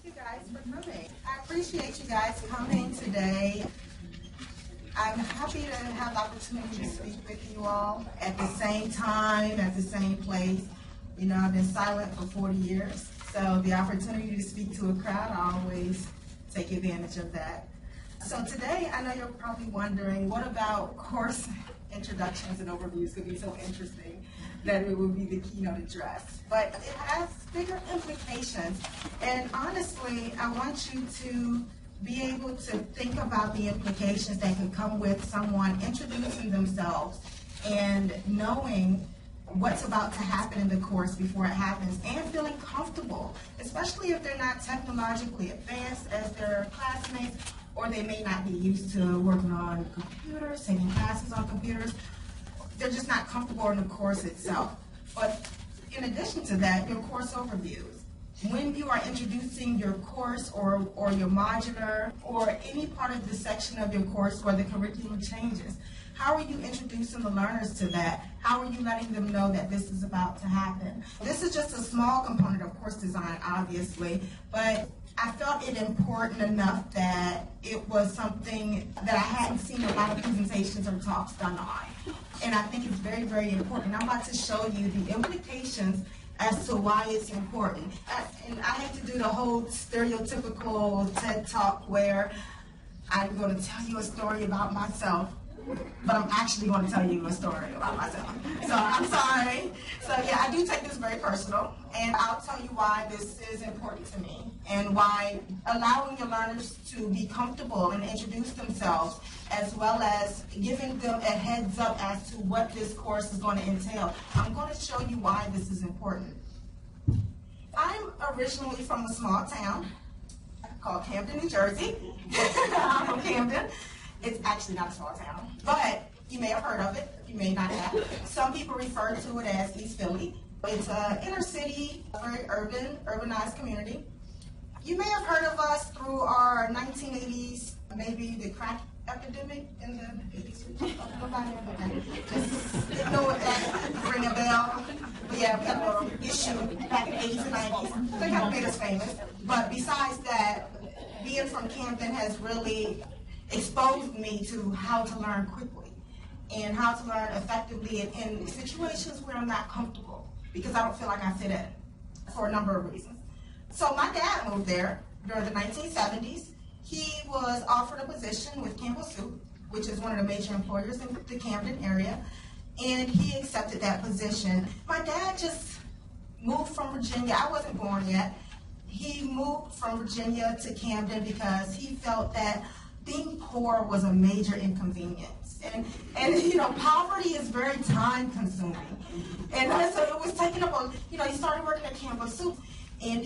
you guys for coming. I appreciate you guys coming today. I'm happy to have the opportunity to speak with you all at the same time, at the same place. You know, I've been silent for 40 years, so the opportunity to speak to a crowd, I always take advantage of that. So today, I know you're probably wondering, what about course introductions and overviews could be so interesting that it would be the keynote address? But it has bigger implications, and honestly, I want you to be able to think about the implications that could come with someone introducing themselves and knowing what's about to happen in the course before it happens, and feeling comfortable, especially if they're not technologically advanced as their classmates, or they may not be used to working on computers, taking classes on computers. They're just not comfortable in the course itself. But in addition to that, your course overviews. When you are introducing your course or your modular or any part of the section of your course where the curriculum changes, how are you introducing the learners to that? How are you letting them know that this is about to happen? This is just a small component of course design, obviously, but I felt it important enough that it was something that I hadn't seen a lot of presentations or talks done on. And I think it's very, very important. I'm about to show you the implications as to why it's important. And I hate to do the whole stereotypical TED Talk where I'm going to tell you a story about myself, but I'm actually going to tell you a story about myself. So I'm sorry. So yeah, I do take this very personal, and I'll tell you why this is important to me and why allowing your learners to be comfortable and introduce themselves, as well as giving them a heads up as to what this course is going to entail. I'm going to show you why this is important. I'm originally from a small town called Camden, New Jersey. I'm from Camden. It's actually not a small town, but you may have heard of it, you may not have. Some people refer to it as East Philly. It's an inner city, very urbanized community. You may have heard of us through our 1980s, maybe the crack epidemic in the 80s. Nobody remember that. Just didn't know what that ring a bell. But yeah, we had a little issue back in the 80s and 90s. They kind of made us famous. But besides that, being from Camden has really exposed me to how to learn quickly and how to learn effectively in situations where I'm not comfortable, because I don't feel like I fit in for a number of reasons. So my dad moved there during the 1970s. He was offered a position with Campbell Soup, which is one of the major employers in the Camden area, and he accepted that position. My dad just moved from Virginia. I wasn't born yet. He moved from Virginia to Camden because he felt that being poor was a major inconvenience. And you know, poverty is very time consuming. And so it was taking up a, you know, he started working at Campbell Soup, and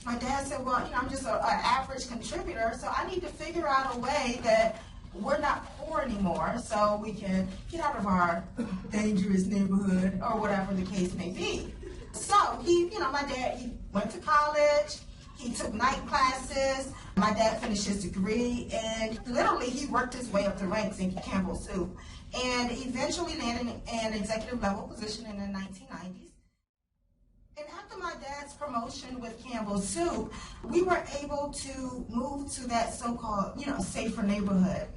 my dad said, well, you know, I'm just an average contributor, so I need to figure out a way that we're not poor anymore, so we can get out of our dangerous neighborhood, or whatever the case may be. So he, you know, my dad, he went to college, he took night classes. My dad finished his degree, and literally he worked his way up the ranks in Campbell Soup, and eventually landed an executive level position in the 1990s. And after my dad's promotion with Campbell Soup, we were able to move to that so-called, you know, safer neighborhood.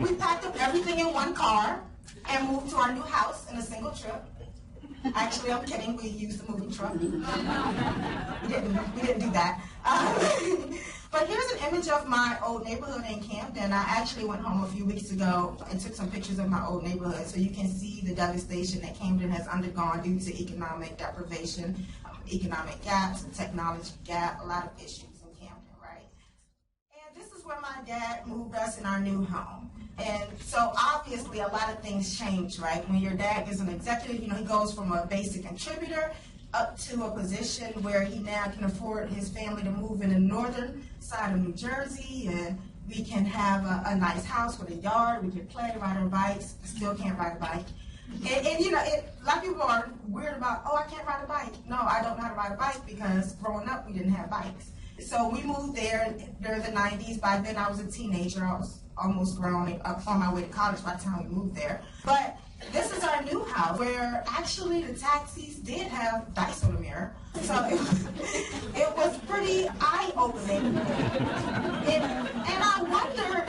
We packed up everything in one car and moved to our new house in a single trip. Actually, I'm kidding. We used the moving truck. We didn't do that. But here's an image of my old neighborhood in Camden. I actually went home a few weeks ago and took some pictures of my old neighborhood, so you can see the devastation that Camden has undergone due to economic deprivation, economic gaps, and technology gap, a lot of issues in Camden, right? And this is where my dad moved us in our new home. And so obviously a lot of things change, right? When your dad is an executive, you know, he goes from a basic contributor up to a position where he now can afford his family to move in the northern side of New Jersey, and we can have a nice house with a yard, we can play, ride our bikes. Still can't ride a bike. And you know, a lot of people are weird about, oh, I can't ride a bike. No, I don't know how to ride a bike because growing up we didn't have bikes. So we moved there during the 90s. By then I was a teenager. I was almost grown, up on my way to college by the time we moved there. But this is our new house where actually the taxis did have dice on the mirror. So it was pretty eye-opening. And I wonder,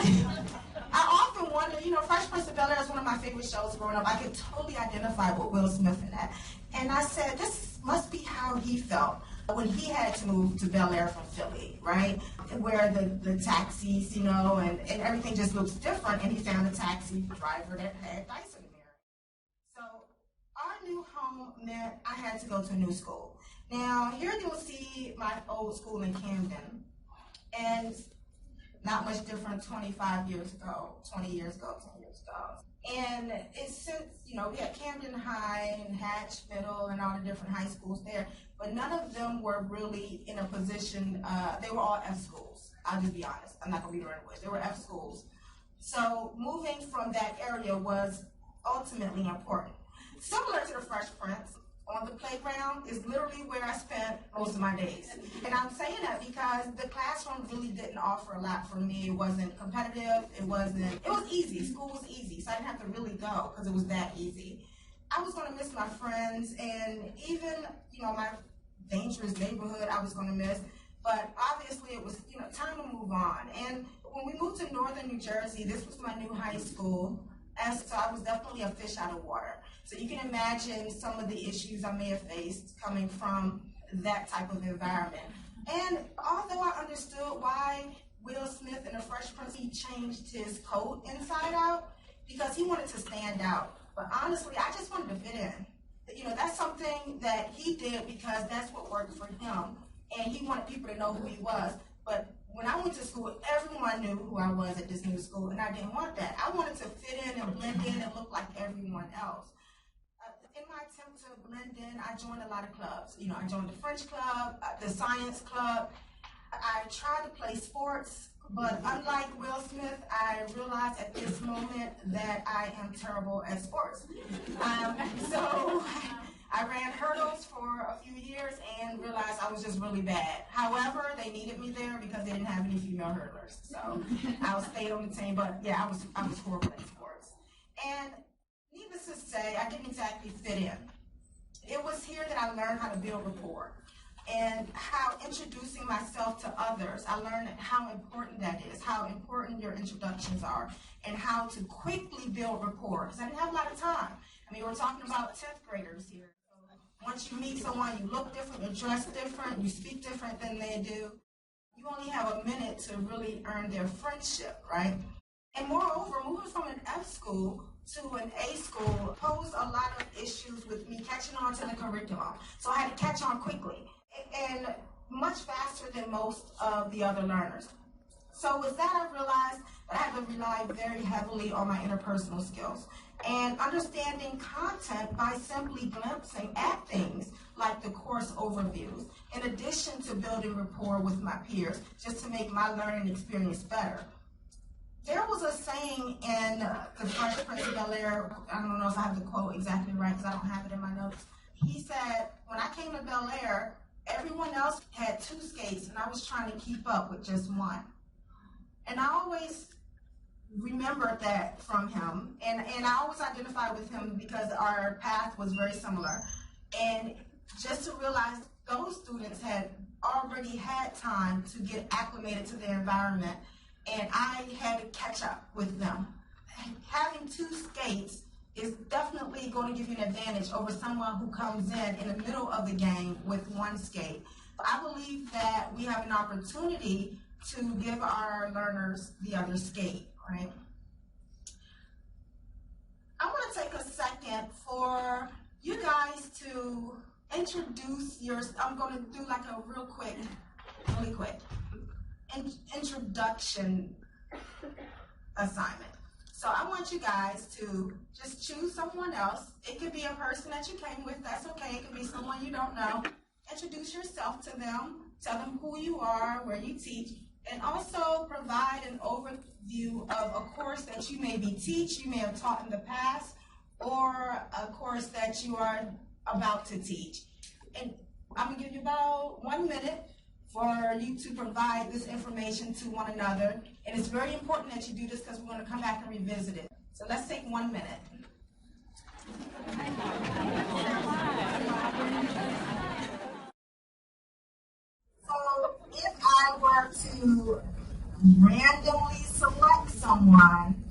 I often wonder, you know, Fresh Prince of Bel-Air is one of my favorite shows growing up. I could totally identify with Will Smith in that. And I said, this must be how he felt when he had to move to Bel-Air from Philly, right? Where the taxis, you know, and everything just looks different, and he found a taxi driver that had dice in the mirror. So our new home meant I had to go to a new school. Now, here you'll see my old school in Camden, and not much different 25 years ago, 20 years ago, 10 years ago. And it's since, you know, we had Camden High and Hatch Middle and all the different high schools there, but none of them were really in a position, they were all F schools. I'll just be honest, I'm not gonna beat around the bush. They were F schools. So moving from that area was ultimately important. Similar to the Fresh Prince, on the playground is literally where I spent most of my days. And I'm saying that because the classroom really didn't offer a lot for me. It wasn't competitive, it was easy. School was easy, so I didn't have to really go because it was that easy. I was gonna miss my friends, and even, you know, my dangerous neighborhood I was gonna miss. But obviously it was, you know, time to move on. And when we moved to northern New Jersey, this was my new high school. And so I was definitely a fish out of water. So you can imagine some of the issues I may have faced coming from that type of environment. And although I understood why Will Smith in the Fresh Prince, he changed his coat inside out because he wanted to stand out. But honestly, I just wanted to fit in. You know, that's something that he did because that's what worked for him. And he wanted people to know who he was. But when I went to school, everyone knew who I was at this new school, and I didn't want that. I wanted to fit in and blend in and look like everyone else. In my attempt to blend in, I joined a lot of clubs. You know, I joined the French club, the science club. I tried to play sports, but unlike Will Smith, I realized at this moment that I am terrible at sports. So I ran hurdles for a few years and realized I was just really bad. However, they needed me there because they didn't have any female hurdlers. So I stayed on the team, but yeah, I was horrible at sports. And needless to say, I didn't exactly fit in. It was here that I learned how to build rapport and how introducing myself to others, I learned how important that is, how important your introductions are, and how to quickly build rapport, because I didn't have a lot of time. I mean, we're talking about 10th graders here. Once you meet someone, you look different, you dress different, you speak different than they do. You only have a minute to really earn their friendship, right? And moreover, moving from an F school to an A school posed a lot of issues with me catching on to the curriculum. So I had to catch on quickly and much faster than most of the other learners. So with that, I realized that I had to rely very heavily on my interpersonal skills and understanding content by simply glimpsing at things like the course overviews, in addition to building rapport with my peers, just to make my learning experience better. There was a saying in the Fresh Prince of Bel-Air, I don't know if I have the quote exactly right because I don't have it in my notes. He said, when I came to Bel-Air, everyone else had 2 skates and I was trying to keep up with just 1. And I always remembered that from him, and I always identified with him because our path was very similar. And just to realize those students had already had time to get acclimated to their environment, and I had to catch up with them. Having 2 skates is definitely going to give you an advantage over someone who comes in the middle of the game with 1 skate. I believe that we have an opportunity to give our learners the other skate, right? I want to take a second for you guys to introduce I'm going to do like a really quick introduction assignment. So I want you guys to just choose someone else. It could be a person that you came with, that's okay. It could be someone you don't know. Introduce yourself to them, tell them who you are, where you teach, and also provide an overview of a course that you may you may have taught in the past, or a course that you are about to teach. And I'm gonna give you about 1 minute for you to provide this information to one another. And it's very important that you do this because we're gonna come back and revisit it. So let's take 1 minute. randomly select someone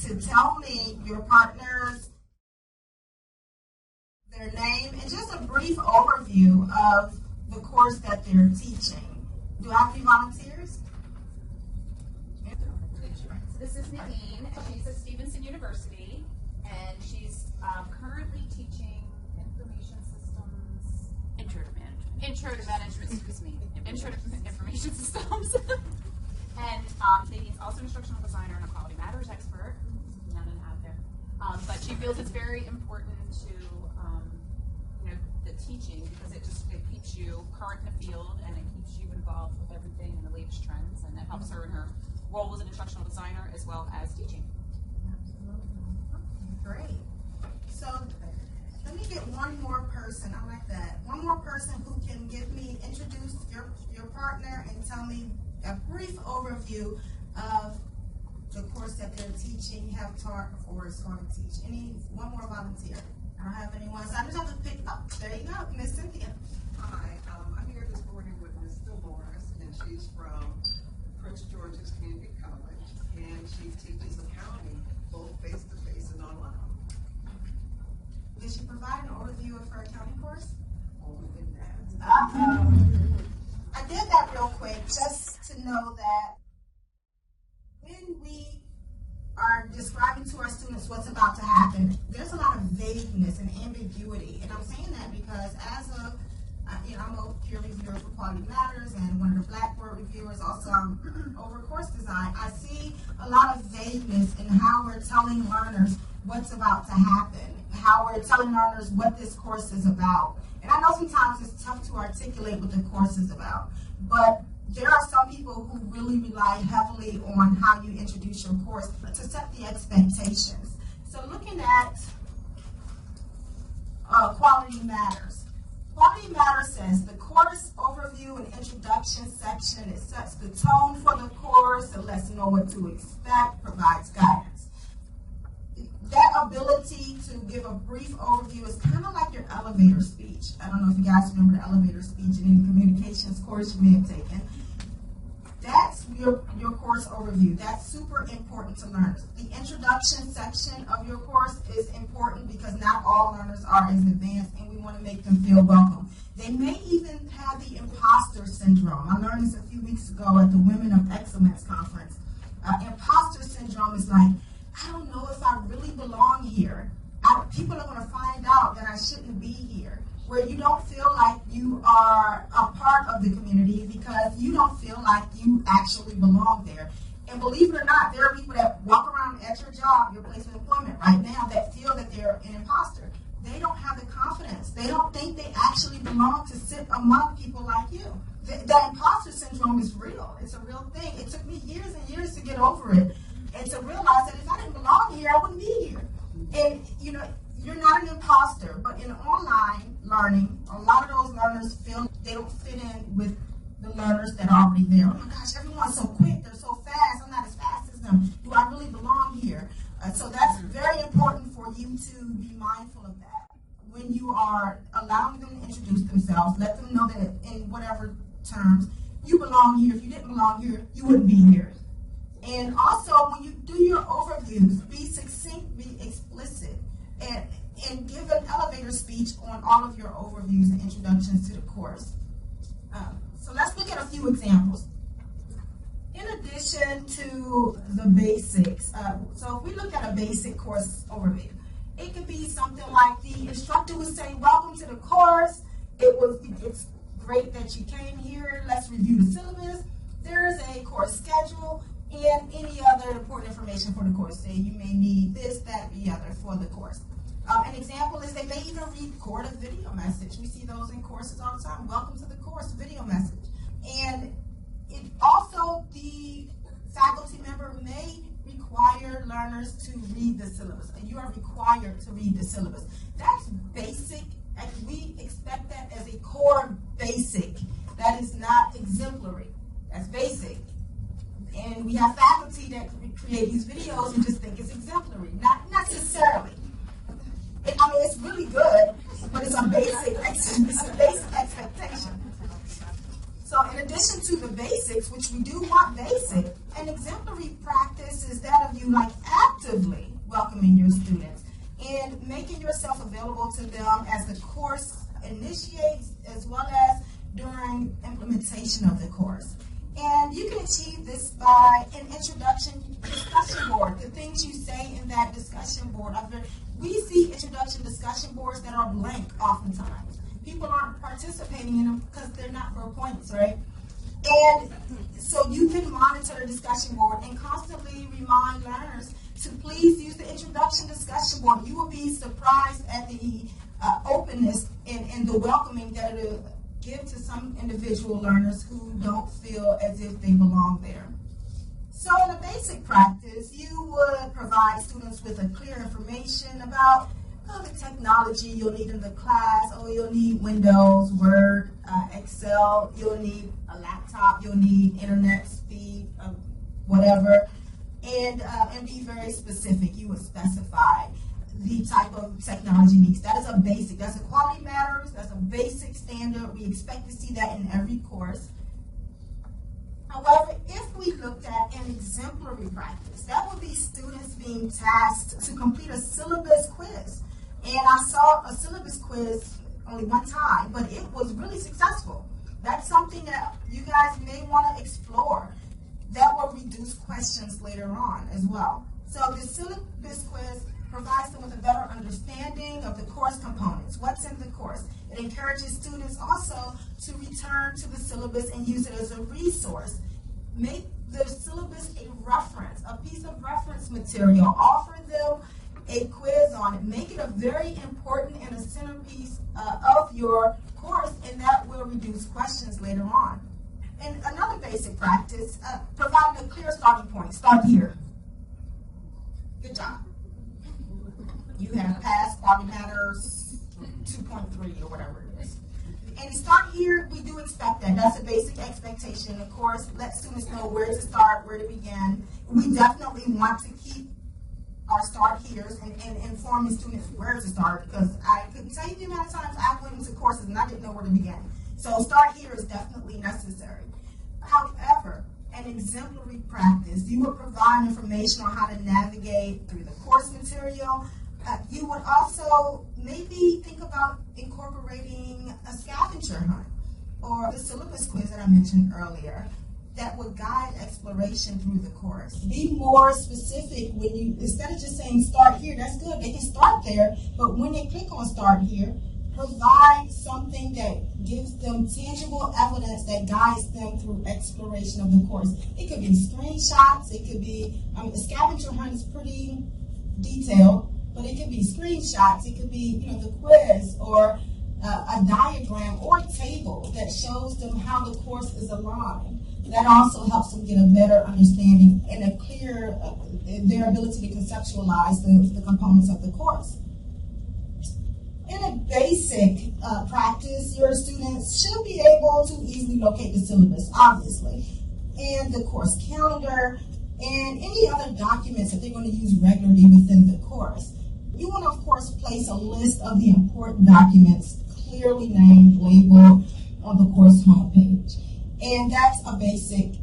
to tell me your partner's, their name, and just a brief overview of the course that they're teaching. Do I have any volunteers? This is Nadine, and she's at Stevenson University, and she's currently teaching information systems. Intro to management, intro to information systems. And Nadine's also an instructional designer and a quality matters expert. Nothing out there. But she feels it's very important to, the teaching, because it keeps you current in the field, and it keeps you involved with everything and the latest trends, and it helps her in her role as an instructional designer as well as teaching. Great. So let me get one more person. I like that. One more person who can introduce your partner and tell me a brief overview of the course that they're teaching, have taught, or is going to teach. One more volunteer? I don't have anyone, so I just have to pick up. There you go, Miss Cynthia. Hi, I'm here this morning with Ms. Dolores, and she's from Prince George's Community College, and she teaches accounting both face-to-face and online. Did she provide an overview of her accounting course? Only in that. I did that real quick just to know that when we are describing to our students what's about to happen, there's a lot of vagueness and ambiguity. And I'm saying that because as I'm a peer reviewer for Quality Matters and one of the Blackboard reviewers, also over course design. I see a lot of vagueness in how we're telling learners what's about to happen, how we're telling learners what this course is about. And I know sometimes it's tough to articulate what the course is about, but there are some people who really rely heavily on how you introduce your course to set the expectations. So looking at Quality Matters. Quality Matters says the course overview and introduction section, it sets the tone for the course, it lets you know what to expect, provides guidance. That ability to give a brief overview is kind of like your elevator speech. I don't know if you guys remember the elevator speech in any communications course you may have taken. That's your course overview. That's super important to learners. The introduction section of your course is important because not all learners are as advanced, and we want to make them feel welcome. They may even have the imposter syndrome. I learned this a few weeks ago at the Women of Excellence conference. Imposter syndrome is like, I don't know if I really belong here. People are going to find out that I shouldn't be here. Where you don't feel like you are a part of the community because you don't feel like you actually belong there. And believe it or not, there are people that walk around at your job, your place of employment right now, that feel that they're an imposter. They don't have the confidence. They don't think they actually belong to sit among people like you. That imposter syndrome is real. It's a real thing. It took me years and years to get over it and to realize that if I didn't belong here, I wouldn't be here. And, you're not an imposter, but in online learning, a lot of those learners feel they don't fit in with the learners that are already there. Oh my gosh, everyone's so quick, they're so fast, I'm not as fast as them. Do I really belong here? So that's very important for you to be mindful of that. When you are allowing them to introduce themselves, let them know that in whatever terms, you belong here. If you didn't belong here, you wouldn't be here. And also, when you do your overviews, be succinct, be explicit, and give an elevator speech on all of your overviews and introductions to the course. So let's look at a few examples. In addition to the basics, so if we look at a basic course overview, it could be something like the instructor would say, welcome to the course. It's great that you came here. Let's review the syllabus. There's a course schedule and any other important information for the course. Say you may need this, that, the other for the course. An example is they may even record a video message. We see those in courses all the time. Welcome to the course, video message. And it also, the faculty member may require learners to read the syllabus. You are required to read the syllabus. That's basic, and we expect that as a core basic. That is not exemplary. That's basic. And we have faculty that create these videos and just think it's exemplary. Not necessarily. It's really good, but it's a basic expectation. So in addition addition to the basics, which we do want basic, an exemplary practice is that of you like actively welcoming your students and making yourself available to them as the course initiates as well as during implementation of the course. And you can achieve this by an introduction discussion board. The things you say in that discussion board we see introduction discussion boards that are blank oftentimes. People aren't participating in them because they're not for points, right? And so you can monitor the discussion board and constantly remind learners to please use the introduction discussion board. You will be surprised at the openness and the welcoming that it'll give to some individual learners who don't feel as if they belong there. So in a basic practice, you would provide students with a clear information about the technology you'll need in the class. You'll need Windows, Word, Excel. You'll need a laptop. You'll need internet speed, whatever. And be very specific. You would specify the type of technology needs. That is a basic. That's a quality matters. That's a basic standard. We expect to see that in every course. However, if we looked at an exemplary practice, that would be students being tasked to complete a syllabus quiz. And I saw a syllabus quiz only one time, but it was really successful. That's something that you guys may want to explore. That will reduce questions later on as well. So the syllabus quiz provides them with a better understanding of the course components, what's in the course. It encourages students also to return to the syllabus and use it as a resource. Make the syllabus a reference, a piece of reference material. Offer them a quiz on it. Make it a very important and a centerpiece of your course, and that will reduce questions later on. And another basic practice, providing a clear starting point. Start here. Good job. You have passed Quality Matters 2.3 or whatever it is. And start here, we do expect that. That's a basic expectation. Of course, let students know where to start, where to begin. We definitely want to keep our start here's and informing students where to start, because I couldn't tell you the amount of times I went into courses and I didn't know where to begin. So start here is definitely necessary. However, an exemplary practice, you would provide information on how to navigate through the course material. You would also maybe think about incorporating a scavenger hunt or the syllabus quiz that I mentioned earlier that would guide exploration through the course. Be more specific when you, instead of just saying start here, that's good, they can start there, but when they click on start here, provide something that gives them tangible evidence that guides them through exploration of the course. It could be screenshots, it could be, the scavenger hunt is pretty detailed, but it could be screenshots, it could be, the quiz, or a diagram or a table that shows them how the course is aligned. That also helps them get a better understanding and a clear, their ability to conceptualize the components of the course. In a basic practice, your students should be able to easily locate the syllabus, obviously, and the course calendar, and any other documents that they're going to use regularly within the course. You want to, of course, place a list of the important documents clearly named, labeled on the course homepage. And that's a basic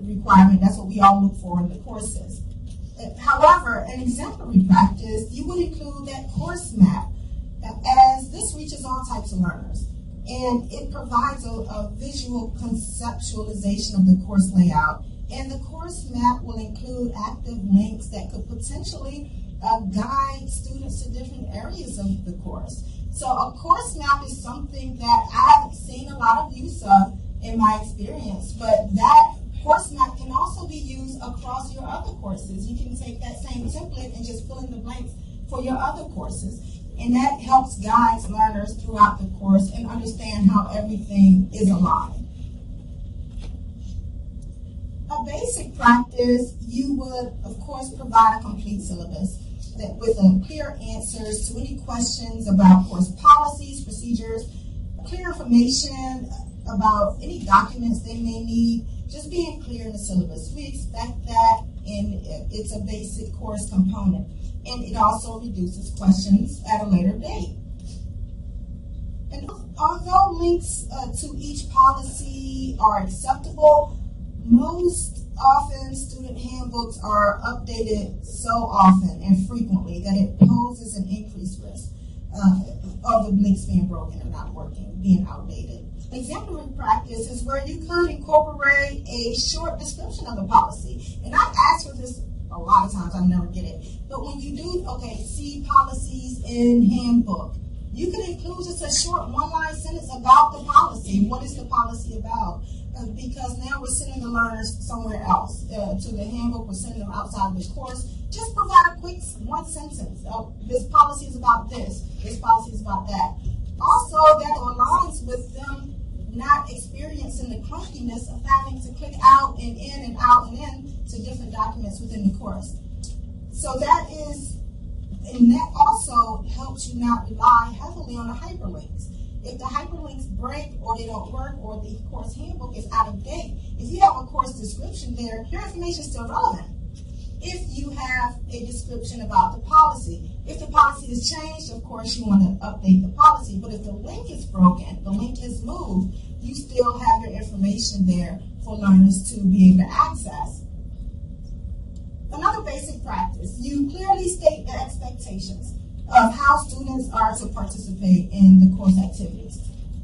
requirement. That's what we all look for in the courses. However, an exemplary practice, you would include that course map, as this reaches all types of learners. And it provides a visual conceptualization of the course layout. And the course map will include active links that could potentially guide students to different areas of the course. So a course map is something that I've seen a lot of use of in my experience, but that course map can also be used across your other courses. You can take that same template and just fill in the blanks for your other courses. And that helps guide learners throughout the course and understand how everything is aligned. A basic practice, you would, of course, provide a complete syllabus with clear answers to any questions about course policies, procedures, clear information about any documents they may need, just being clear in the syllabus. We expect that, and it's a basic course component. And it also reduces questions at a later date. And although links to each policy are acceptable, most often student handbooks are updated so often and frequently that it poses an increased risk of the links being broken or not working, being outdated. Exemplary practice is where you could incorporate a short description of the policy. And I've asked for this a lot of times, I never get it. But when you do, see policies in handbook, you can include just a short one-line sentence about the policy. What is the policy about? Because now we're sending the learners somewhere else. To the handbook, we're sending them outside of this course. Just provide a quick one sentence. This policy is about this. This policy is about that. Also, that aligns with them not experiencing the clunkiness of having to click out and in and out and in to different documents within the course. So that is, and that also helps you not rely heavily on the hyperlinks. If the hyperlinks break or they don't work or the course handbook is out of date, if you have a course description there, your information is still relevant. If you have a description about the policy, if the policy is changed, of course you want to update the policy, but if the link is broken, the link is moved, you still have your information there for learners to be able to access. Another basic practice, you clearly state the expectations of how students are to participate in the course activities.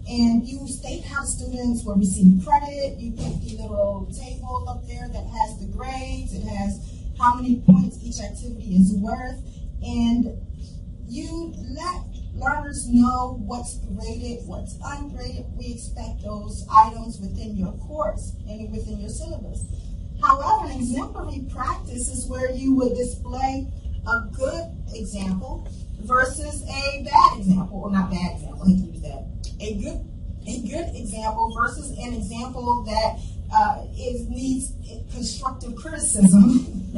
And you state how students will receive credit. You put the little table up there that has the grades. It has how many points each activity is worth. And you let learners know what's graded, what's ungraded. We expect those items within your course and within your syllabus. However, an exemplary practice is where you would display a good example versus a bad example, or not bad example, I hate to use that. A good example versus an example that needs constructive criticism.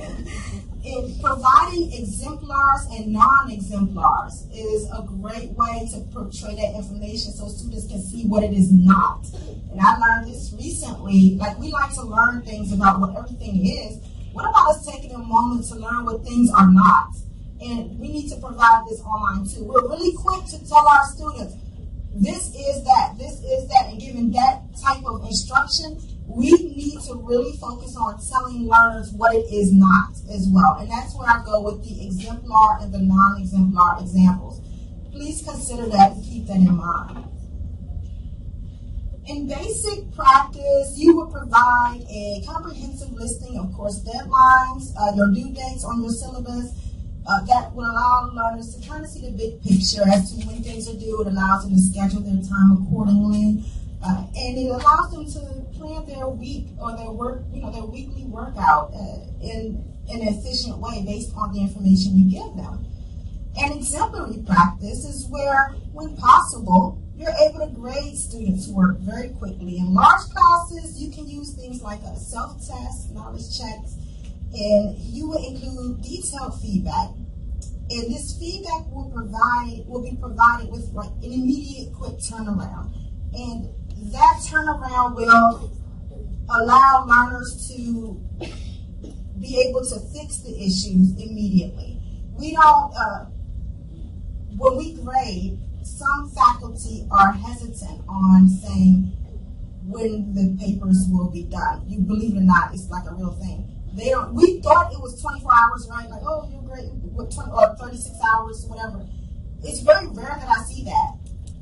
In providing exemplars and non-exemplars is a great way to portray that information so students can see what it is not. And I learned this recently. Like, we like to learn things about what everything is. What about us taking a moment to learn what things are not? And we need to provide this online too. We're really quick to tell our students, this is that, and giving that type of instruction. We need to really focus on telling learners what it is not as well. And that's where I go with the exemplar and the non-exemplar examples. Please consider that and keep that in mind. In basic practice, you will provide a comprehensive listing of course deadlines, your due dates on your syllabus. That will allow learners to kind of see the big picture as to when things are due. It allows them to schedule their time accordingly. And it allows them to plan their week or their work, their weekly workout in an efficient way based on the information you give them. And exemplary practice is where, when possible, you're able to grade students' work very quickly. In large classes, you can use things like a self-test, knowledge checks, and you will include detailed feedback. And this feedback will be provided with like an immediate quick turnaround. And that turnaround will allow learners to be able to fix the issues immediately. We don't, when we grade, some faculty are hesitant on saying when the papers will be done. You believe it or not, it's like a real thing. We thought it was 24 hours, right? Like, oh, you're great, or 36 hours, whatever. It's very rare that I see that.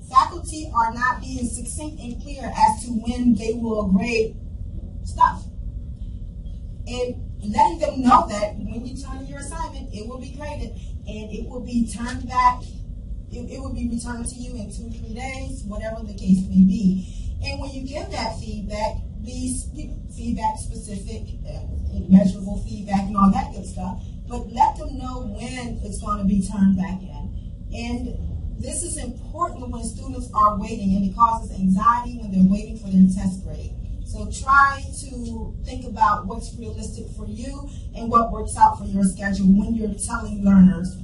Faculty are not being succinct and clear as to when they will grade stuff. And letting them know that when you turn in your assignment, it will be graded and it will be turned back. It will be returned to you in 2-3 days, whatever the case may be. And when you give that feedback, these feedback specific, measurable feedback and all that good stuff, but let them know when it's going to be turned back in. And this is important when students are waiting, and it causes anxiety when they're waiting for their test grade. So try to think about what's realistic for you and what works out for your schedule when you're telling learners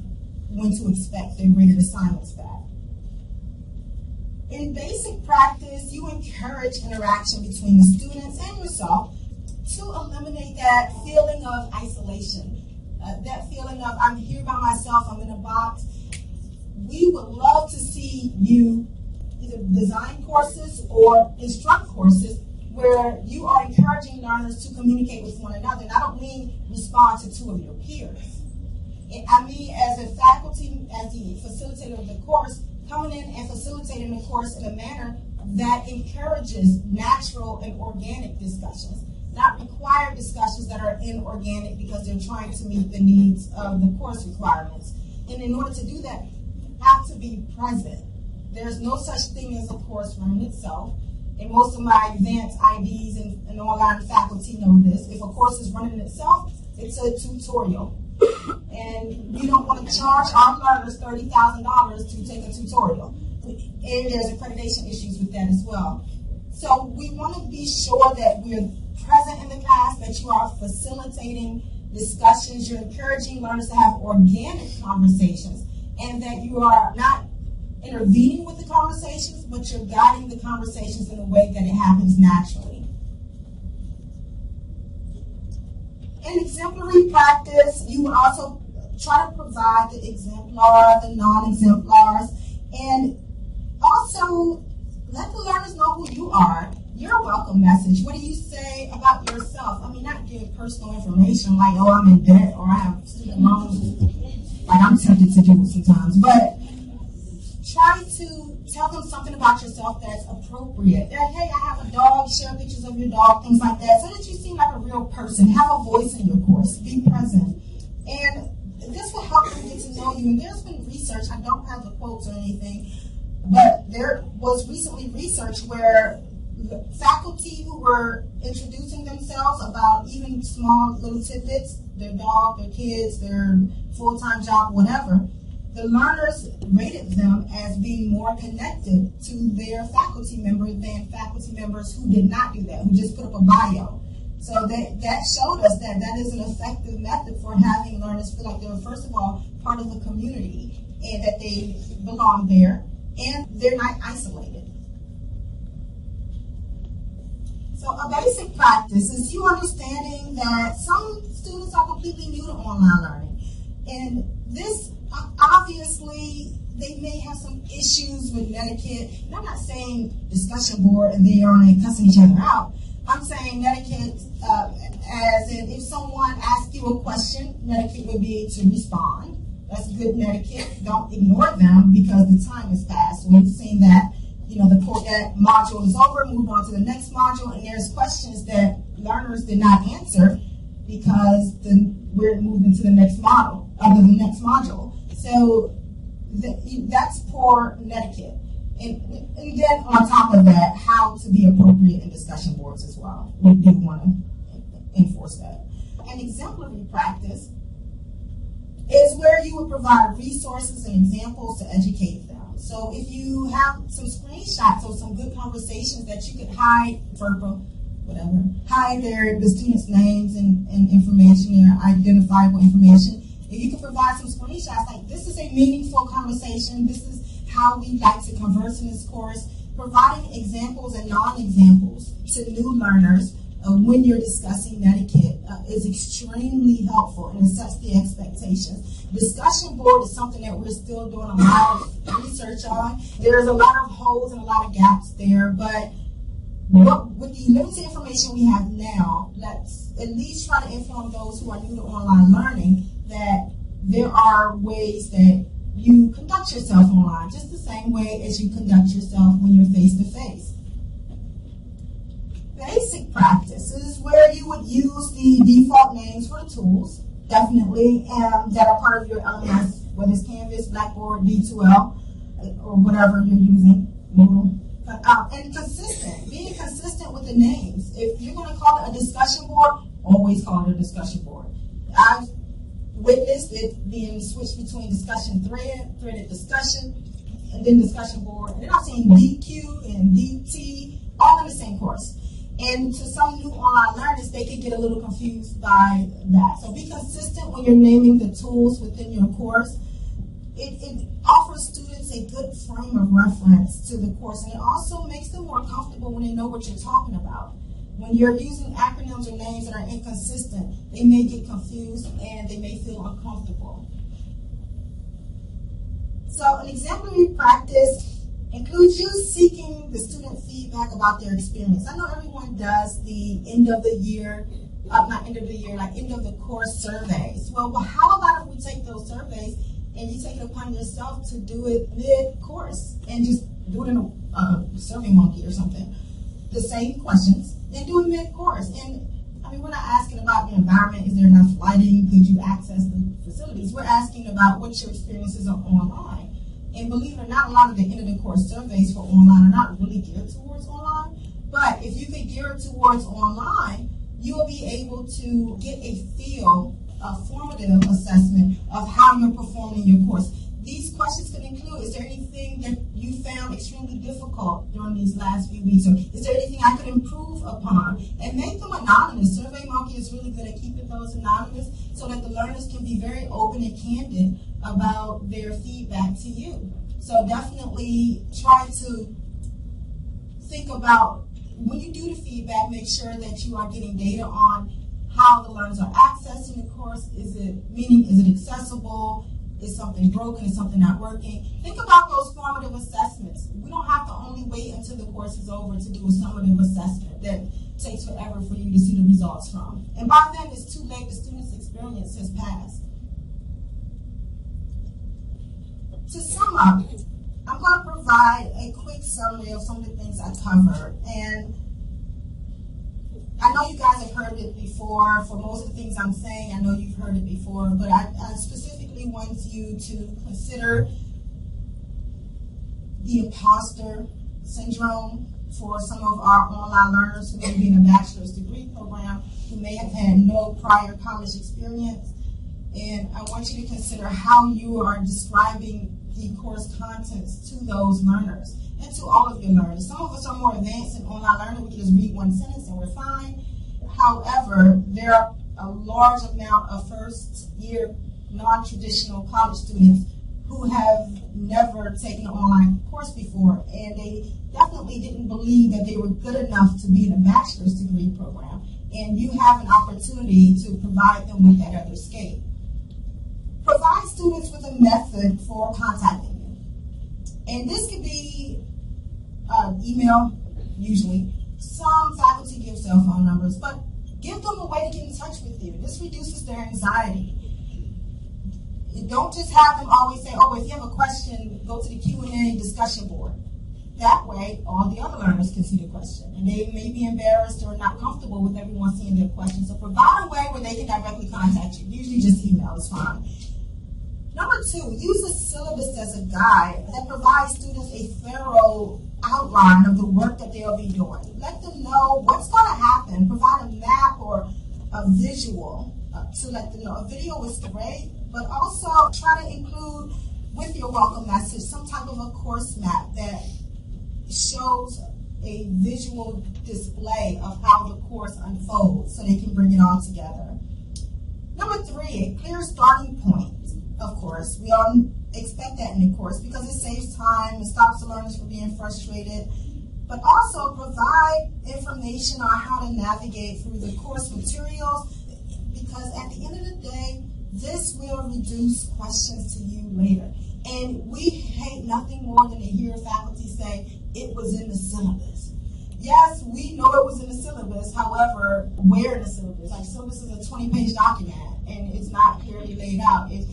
when to expect their graded assignments back. In basic practice, you encourage interaction between the students and yourself to eliminate that feeling of isolation, that feeling of I'm here by myself, I'm in a box. We would love to see you either design courses or instruct courses where you are encouraging learners to communicate with one another. And I don't mean respond to two of your peers. I mean, as a faculty, as the facilitator of the course, coming in and facilitating the course in a manner that encourages natural and organic discussions, not required discussions that are inorganic because they're trying to meet the needs of the course requirements. And in order to do that, you have to be present. There's no such thing as a course running itself. And most of my advanced IDs and online faculty know this. If a course is running itself, it's a tutorial. And we don't want to charge our learners $30,000 to take a tutorial. And there's accreditation issues with that as well. So we want to be sure that we're present in the class, that you are facilitating discussions, you're encouraging learners to have organic conversations, and that you are not intervening with the conversations, but you're guiding the conversations in a way that it happens naturally. In exemplary practice, you would also try to provide the exemplar, the non-exemplars, and also let the learners know who you are. Your welcome message. What do you say about yourself? I mean, not give personal information like, oh, I'm in debt or I have student loans, like I'm tempted to do sometimes, but try to tell them something about yourself that's appropriate. Hey, I have a dog, share pictures of your dog, things like that, so that you seem like a real person. Have a voice in your course. Be present. And this will help them get to know you. And there's been research, I don't have the quotes or anything, but there was recently research where faculty who were introducing themselves about even small little tidbits, their dog, their kids, their full-time job, whatever, the learners rated them as being more connected to their faculty members than faculty members who did not do that, who just put up a bio. So that showed us that that is an effective method for having learners feel like they're, first of all, part of the community and that they belong there, and they're not isolated. So a basic practice is you understanding that some students are completely new to online learning. And this, obviously, they may have some issues with etiquette. And I'm not saying discussion board and they are cussing each other out. I'm saying etiquette as in if someone asks you a question, etiquette would be to respond. That's good etiquette. Don't ignore them because the time has passed. So we've seen that. That module is over, move on to the next module, and there's questions that learners did not answer because we're moving to the next module, So that's poor etiquette. And then on top of that, how to be appropriate in discussion boards as well. We do want to enforce that. An exemplary practice is where you would provide resources and examples to educate them. So if you have some screenshots or some good conversations that you could hide, hide the students' names and information, their identifiable information. If you can provide some screenshots, like this is a meaningful conversation, this is how we like to converse in this course, providing examples and non-examples to new learners when you're discussing etiquette is extremely helpful, and it sets the expectations. Discussion board is something that we're still doing a lot of research on. There's a lot of holes and a lot of gaps there, but with the limited information we have now, let's at least try to inform those who are new to online learning that there are ways that you conduct yourself online, just the same way as you conduct yourself when you're face-to-face. Basic practices where you would use the default names for the tools, definitely, that are part of your LMS, whether it's Canvas, Blackboard, D2L, or whatever you're using, Moodle. And consistent, being consistent with the names. If you're going to call it a discussion board, always call it a discussion board. I've witnessed it being switched between discussion threaded discussion, and then discussion board. And then I've seen DQ and DT all in the same course. And to some new online learners, they can get a little confused by that. So be consistent when you're naming the tools within your course. It offers students a good frame of reference to the course, and it also makes them more comfortable when they know what you're talking about. When you're using acronyms or names that are inconsistent, they may get confused and they may feel uncomfortable. So an exemplary practice includes you seeking the student feedback about their experience. I know everyone does the end of the year, not end of the year, like end of the course surveys. Well, how about if we take those surveys and you take it upon yourself to do it mid-course and just do it in a SurveyMonkey or something. The same questions and do it mid-course. And I mean, we're not asking about the environment. Is there enough lighting? Could you access the facilities? We're asking about what your experiences are online. And believe it or not, a lot of the end of the course surveys for online are not really geared towards online. But if you can gear it towards online, you'll be able to get a feel, a formative assessment of how you're performing your course. These questions can include, is there anything that you found extremely difficult during these last few weeks? Or is there anything I could improve upon? And make them anonymous. SurveyMonkey is really good at keeping those anonymous so that the learners can be very open and candid about their feedback to you. So definitely try to think about, when you do the feedback, make sure that you are getting data on how the learners are accessing the course. Is it accessible? Is something broken? Is something not working? Think about those formative assessments. We don't have to only wait until the course is over to do a summative assessment that takes forever for you to see the results from. And by then, it's too late. The student's experience has passed. To sum up, I'm going to provide a quick summary of some of the things I covered. And I know you guys have heard it before. For most of the things I'm saying, I know you've heard it before, but I specifically want you to consider the imposter syndrome for some of our online learners who may be in a bachelor's degree program, who may have had no prior college experience. And I want you to consider how you are describing the course contents to those learners and to all of your learners. Some of us are more advanced in online learning. We can just read one sentence and we're fine. However, there are a large amount of first-year non-traditional college students who have never taken an online course before, and they definitely didn't believe that they were good enough to be in a bachelor's degree program. And you have an opportunity to provide them with that other escape. Provide students with a method for contacting you. And this could be email, usually. Some faculty give cell phone numbers, but give them a way to get in touch with you. This reduces their anxiety. Don't just have them always say, oh, if you have a question, go to the Q&A discussion board. That way, all the other learners can see the question. And they may be embarrassed or not comfortable with everyone seeing their question. So provide a way where they can directly contact you. Usually just email is fine. Number 2, use a syllabus as a guide that provides students a thorough outline of the work that they'll be doing. Let them know what's going to happen. Provide a map or a visual to let them know. A video is great, but also try to include with your welcome message some type of a course map that shows a visual display of how the course unfolds so they can bring it all together. Number 3, a clear starting point. Of course, we all expect that in the course because it saves time, it stops the learners from being frustrated, but also provide information on how to navigate through the course materials, because at the end of the day, this will reduce questions to you later. And we hate nothing more than to hear faculty say, it was in the syllabus. Yes, we know it was in the syllabus, however, where in the syllabus? Like, syllabus is a 20-page document, and it's not clearly laid out. It's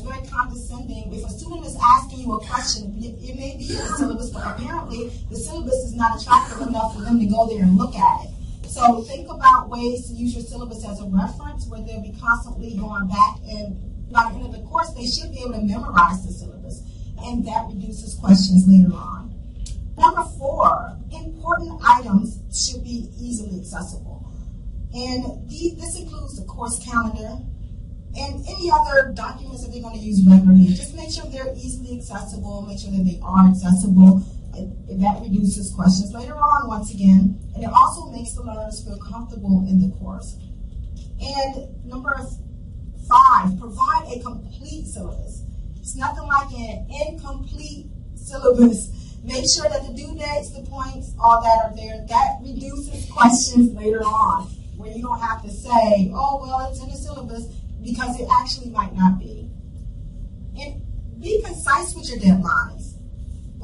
very condescending. If a student is asking you a question, it may be in the syllabus, but apparently the syllabus is not attractive enough for them to go there and look at it. So think about ways to use your syllabus as a reference where they'll be constantly going back, and by the end of the course, they should be able to memorize the syllabus, and that reduces questions later on. Number 4, important items should be easily accessible. And this includes the course calendar, and any other documents that they're going to use regularly. Just make sure they're easily accessible, make sure that they are accessible. That reduces questions later on, once again. And it also makes the learners feel comfortable in the course. And number 5, provide a complete syllabus. It's nothing like an incomplete syllabus. Make sure that the due dates, the points, all that are there. That reduces questions later on, where you don't have to say, oh, well, it's in the syllabus, because it actually might not be. And be concise with your deadlines.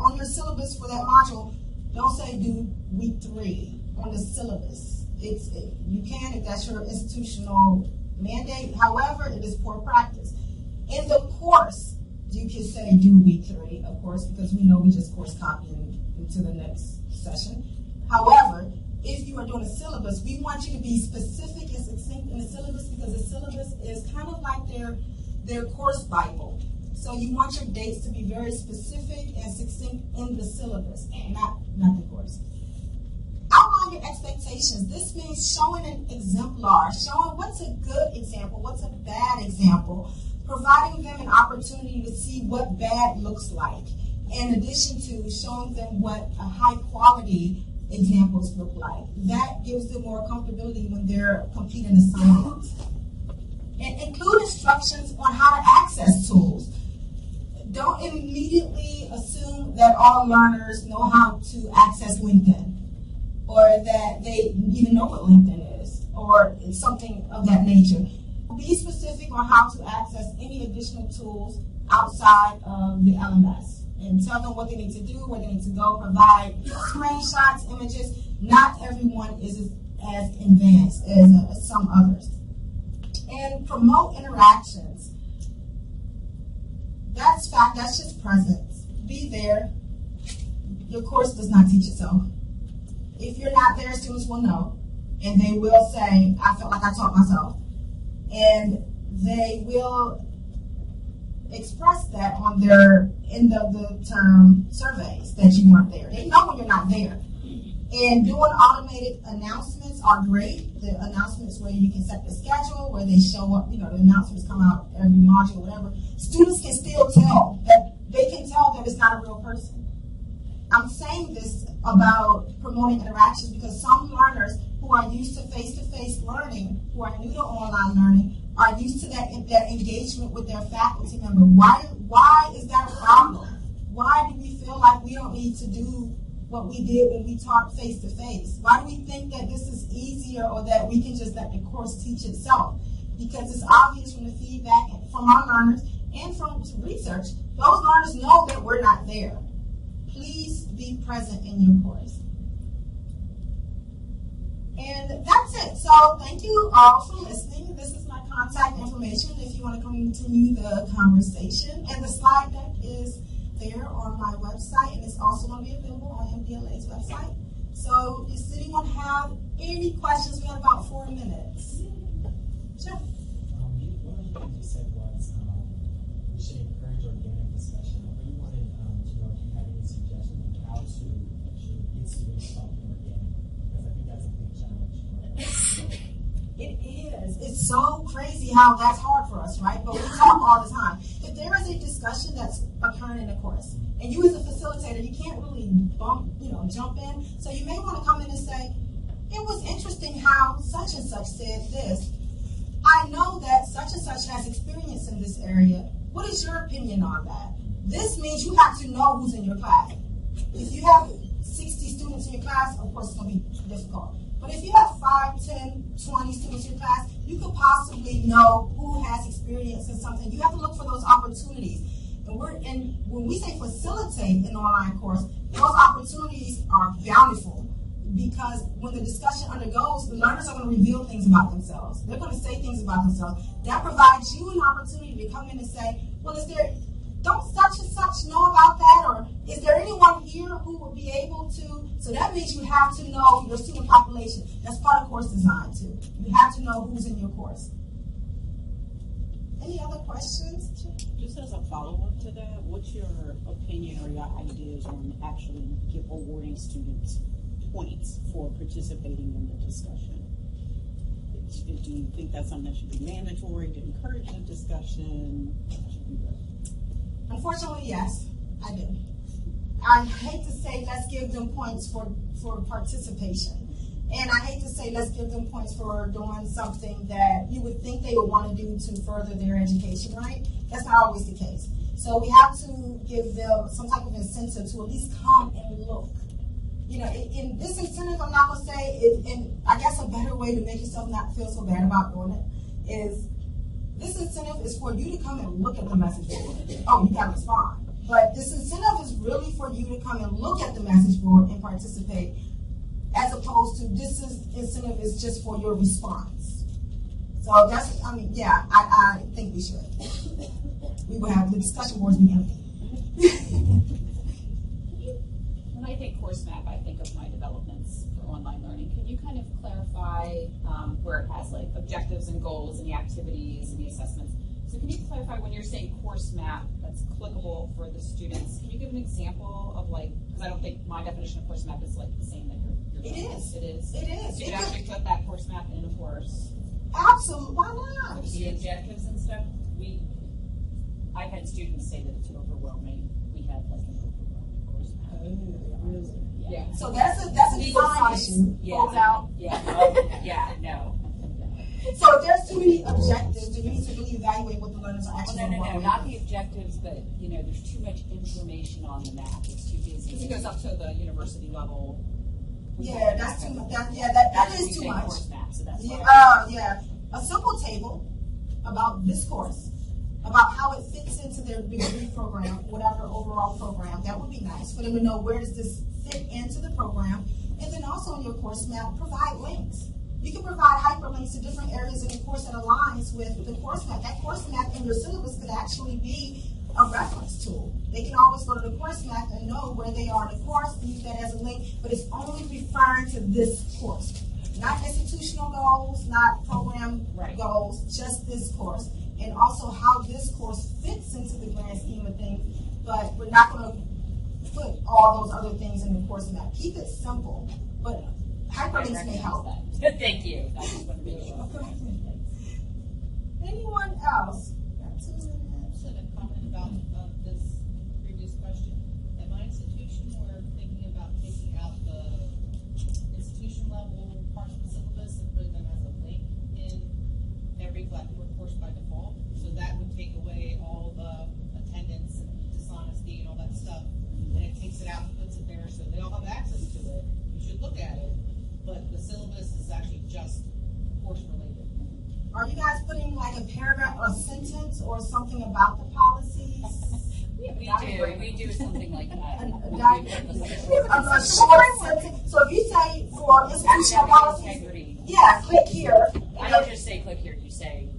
on your syllabus for that module, don't say do week 3 on the syllabus. You can if that's your institutional mandate. However, it is poor practice. In the course, you can say do week 3, of course, because we know we just course copying into the next session. However, if you are doing a syllabus, we want you to be specific and succinct in the syllabus, because the syllabus is kind of like their course Bible. So you want your dates to be very specific and succinct in the syllabus, not the course. Outline your expectations. This means showing an exemplar, showing what's a good example, what's a bad example, providing them an opportunity to see what bad looks like, in addition to showing them what a high quality examples look like. That gives them more comfortability when they're completing assignments. And include instructions on how to access tools. Don't immediately assume that all learners know how to access LinkedIn, or that they even know what LinkedIn is, or something of that nature. Be specific on how to access any additional tools outside of the LMS, and tell them what they need to do, where they need to go. Provide screenshots, images. Not everyone is as advanced as some others. And promote interactions. That's just presence. Be there. Your course does not teach itself. If you're not there, students will know, and they will say, I felt like I taught myself. And they will express that on their end of the term surveys that you weren't there. They know when you're not there. And doing automated announcements are great. The announcements where you can set the schedule, where they show up, the announcements come out every module, whatever. Students can still tell that it's not a real person. I'm saying this about promoting interactions because some learners who are used to face-to-face learning, who are new to online learning, are used to that engagement with their faculty member. Why is that a problem? Why do we feel like we don't need to do what we did when we taught face-to-face? Why do we think that this is easier, or that we can just let the course teach itself? Because it's obvious from the feedback from our learners and from research, those learners know that we're not there. Please be present in your course. And that's it. So thank you all for listening. This is my contact information if you want to continue the conversation. And the slide deck is there on my website, and it's also going to be available on MDLA's website. So does anyone have any questions? We have about 4 minutes. Sure. One of the things you said was we should encourage organic discussion. I really wanted to know if you had any suggestions on how to actually get students talking organic, because I think that's a big challenge for us. It is. It's so crazy how that's hard for us, right? But we talk all the time. If there is a discussion that's occurring in the course, and you as a facilitator, you can't really jump in. So you may want to come in and say, it was interesting how such and such said this. I know that such and such has experience in this area. What is your opinion on that? This means you have to know who's in your class. If you have 60 students in your class, of course it's going to be difficult. But if you have 5, 10, 20 students in your class, you could possibly know who has experience in something. You have to look for those opportunities. And when we say facilitate an online course, those opportunities are bountiful, because when the discussion undergoes, the learners are going to reveal things about themselves. They're going to say things about themselves. That provides you an opportunity to come in and say, well, don't such and such know about that, or is there anyone here who would be able to? So that means you have to know your student population. That's part of course design too. You have to know who's in your course. Any other questions? Just as a follow-up to that, what's your opinion or your ideas on actually awarding students points for participating in the discussion? Do you think that's something that should be mandatory to encourage the discussion? Unfortunately, yes, I do. I hate to say let's give them points for participation. And I hate to say let's give them points for doing something that you would think they would want to do to further their education, right? That's not always the case. So we have to give them some type of incentive to at least come and look. In this incentive, I'm not going to say, and I guess a better way to make yourself not feel so bad about doing it is, this incentive is for you to come and look at the message board. Oh, you got to respond. But this incentive is really for you to come and look at the message board and participate, as opposed to this incentive is just for your response. So that's, I mean, yeah, I think we should. We will have the discussion boards be empty. When I think course map, I think of my developments for online learning. Can you kind of clarify where it has like objectives and goals and the activities and the assessments? So can you clarify when you're saying course map that's clickable for the students? Can you give an example of like, because I don't think my definition of course map is like the same that you're It is. It is. It is. So you can actually put that course map in a course. Absolutely. Why not? The objectives and stuff. I've had students say that it's overwhelming. We had like an overwhelming course map. Yeah. So that's a design issue. Pulled out. Yeah. No. So if there's too many objectives, do you need to really evaluate what the learners are actually No, working not the objectives, but there's too much information on the map. It's too busy. It goes up to the university level. Yeah, that's too much. That is too much. Course map, so that's Yeah. A simple table about this course, about how it fits into their degree program, whatever overall program. That would be nice for them to know where does this fit into the program. And then also in your course map, provide links. You can provide hyperlinks to different areas in the course that aligns with the course map. That course map in your syllabus could actually be a reference tool. They can always go to the course map and know where they are in the course, use that as a link, but it's only referring to this course. Not institutional goals, not program goals, just this course. And also how this course fits into the grand scheme of things, but we're not going to put all those other things in the course map. Keep it simple, but hyperlinks may help. Thank you. I just want to make sure. Anyone else? Got 2 minutes. I have a comment about this previous question. At my institution, we're thinking about taking out the institution level parts of the syllabus and putting them as a link in every Blackboard course by default. So that would take away all the attendance and dishonesty and all that stuff. And it takes it out and puts it there so they all have access to it. You should look at it. But the syllabus is actually just course related. Are you guys putting like a paragraph or a sentence or something about the policies? We do something like that. A short sentence. So if you say for institutional policies, yeah, click here. I don't just say click here. You say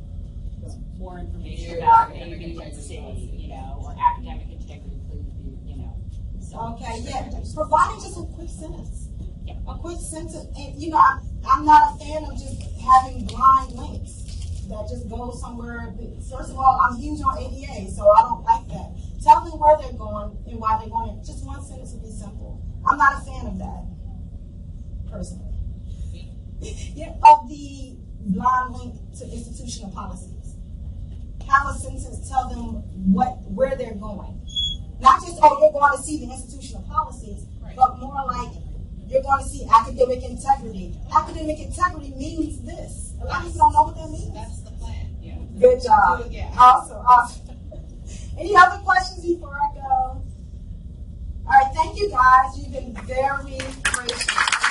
more information about A, B, and C, or academic integrity, please, So. Okay, yeah. Providing just a quick sentence. Yeah. A quick sentence. And, I'm not a fan of just having blind links that just go somewhere. First of all, I'm huge on ADA, so I don't like that. Tell them where they're going and why they're going. Just one sentence would be simple. I'm not a fan of that, personally. Yeah, of the blind link to institutional policies. Have a sentence, tell them where they're going. Not just, you're going to see the institutional policies, but more like you're going to see academic integrity. Academic integrity means this. A lot of people don't know what that means. That's the plan. Yeah. Good job. Yeah. Awesome. Any other questions before I go? All right, thank you guys. You've been very gracious.